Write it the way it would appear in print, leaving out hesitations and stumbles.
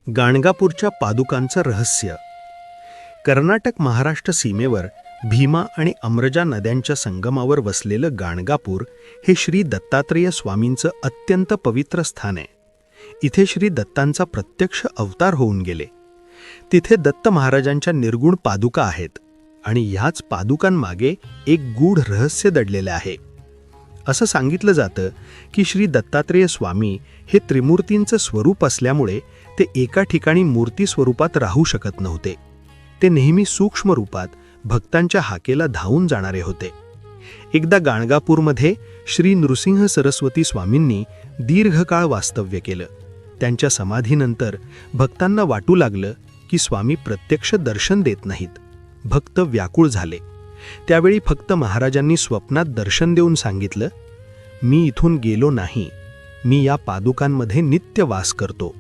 गाणगापूरच्या पादुकांचं रहस्य. कर्नाटक महाराष्ट्र सीमेवर भीमा आणि अमरजा नद्यांच्या संगमावर वसलेलं गाणगापूर हे श्री दत्तात्रेय स्वामींचं अत्यंत पवित्र स्थान आहे. इथे श्री दत्तांचा प्रत्यक्ष अवतार होऊन गेले. तिथे दत्त महाराजांच्या निर्गुण पादुका आहेत आणि ह्याच पादुकांमागे एक गूढ रहस्य दडलेलं आहे. असं सांगितलं जातं की श्री दत्तात्रेय स्वामी हे त्रिमूर्तींचं स्वरूप असल्यामुळे ते एका ठिकाणी मूर्ती स्वरूपात राहू शकत नव्हते. ते नेहमी सूक्ष्म रूपात भक्तांच्या हाकेला धावून जाणारे होते. एकदा गाणगापूरमध्ये श्री नृसिंह सरस्वती स्वामींनी दीर्घकाळ वास्तव्य केलं. त्यांच्या समाधीनंतर भक्तांना वाटू लागलं की स्वामी प्रत्यक्ष दर्शन देत नाहीत. भक्त व्याकुळ झाले. त्यावेळी फक्त महाराजांनी स्वप्नात दर्शन देऊन सांगितलं, मी इथून गेलो नाही, मी या पादुकांमध्ये नित्य वास करतो.